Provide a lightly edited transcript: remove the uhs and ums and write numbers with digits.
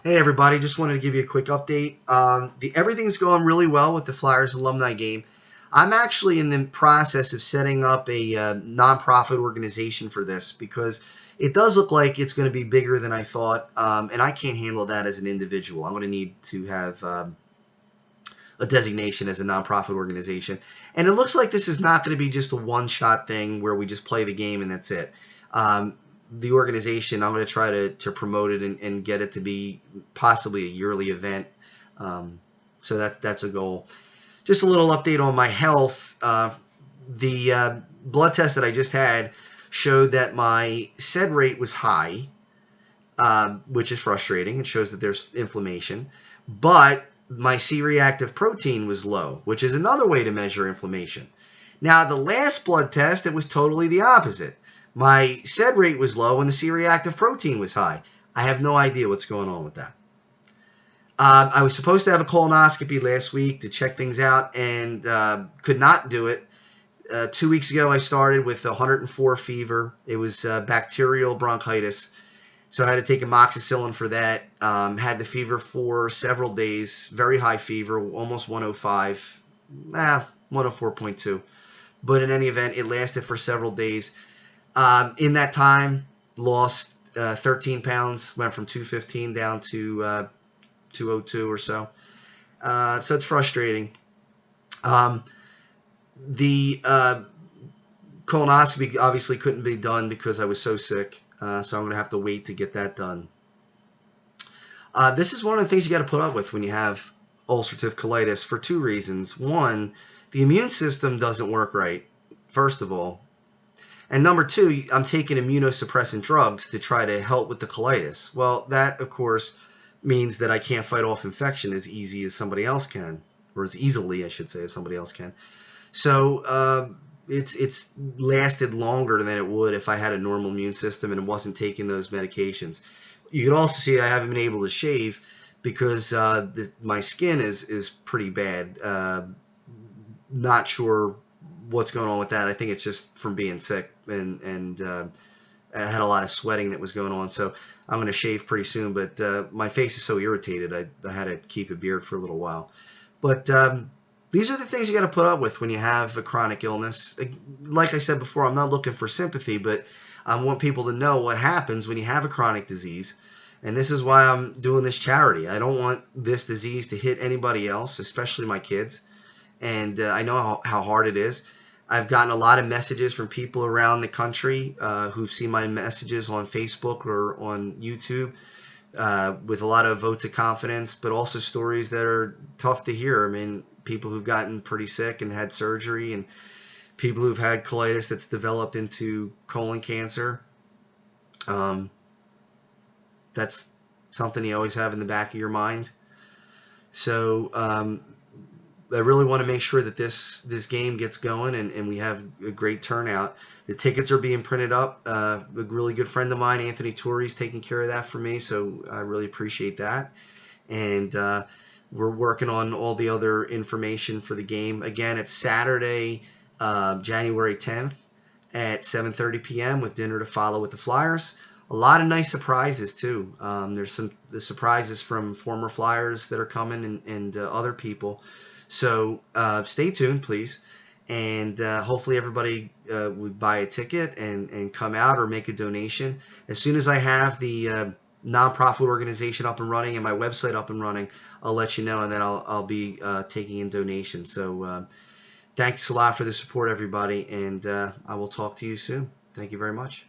Hey everybody, just wanted to give you a quick update. Everything's going really well with the Flyers alumni game. I'm actually in the process of setting up a nonprofit organization for this because it does look like it's going to be bigger than I thought, and I can't handle that as an individual. I'm going to need to have a designation as a nonprofit organization. And it looks like this is not going to be just a one-shot thing where we just play the game and that's it. The organization, I'm going to try to promote it and get it to be possibly a yearly event. So that's a goal. Just a little update on my health. The blood test that I just had showed that my SED rate was high, which is frustrating. It shows that there's inflammation. But my C-reactive protein was low, which is another way to measure inflammation. Now, the last blood test, it was totally the opposite. My SED rate was low and the C-reactive protein was high. I have no idea what's going on with that. I was supposed to have a colonoscopy last week to check things out and could not do it. 2 weeks ago, I started with 104 fever. It was bacterial bronchitis. So I had to take amoxicillin for that. Had the fever for several days. Very high fever, almost 105. 104.2. But in any event, it lasted for several days. In that time, lost 13 pounds. Went from 215 down to 202 or so. So it's frustrating. The colonoscopy obviously couldn't be done because I was so sick. So I'm going to have to wait to get that done. This is one of the things you got to put up with when you have ulcerative colitis for two reasons. One, the immune system doesn't work right, first of all. And number two, I'm taking immunosuppressant drugs to try to help with the colitis. Well, that, of course, means that I can't fight off infection as easy as somebody else can, or as easily, I should say, as somebody else can. So it's lasted longer than it would if I had a normal immune system and wasn't taking those medications. You can also see I haven't been able to shave because my skin is pretty bad. Not sure what's going on with that. I think it's just from being sick and I had a lot of sweating that was going on. So I'm going to shave pretty soon, but my face is so irritated I had to keep a beard for a little while. But these are the things you got to put up with when you have a chronic illness. Like I said before, I'm not looking for sympathy, but I want people to know what happens when you have a chronic disease. And this is why I'm doing this charity. I don't want this disease to hit anybody else, especially my kids. And I know how hard it is. I've gotten a lot of messages from people around the country who've seen my messages on Facebook or on YouTube with a lot of votes of confidence, but also stories that are tough to hear. I mean, people who've gotten pretty sick and had surgery, and people who've had colitis that's developed into colon cancer. That's something you always have in the back of your mind. So I really want to make sure that this game gets going and we have a great turnout. The tickets are being printed up. A really good friend of mine, Anthony Torrey's taking care of that for me, so I really appreciate that. And we're working on all the other information for the game. Again, it's Saturday, January 10th at 7:30 p.m. with dinner to follow with the Flyers. A lot of nice surprises too. There's the surprises from former Flyers that are coming and other people. So stay tuned, please. And hopefully everybody would buy a ticket and come out or make a donation. As soon as I have the nonprofit organization up and running and my website up and running, I'll let you know, and then I'll be taking in donations. So thanks a lot for the support, everybody, and I will talk to you soon. Thank you very much.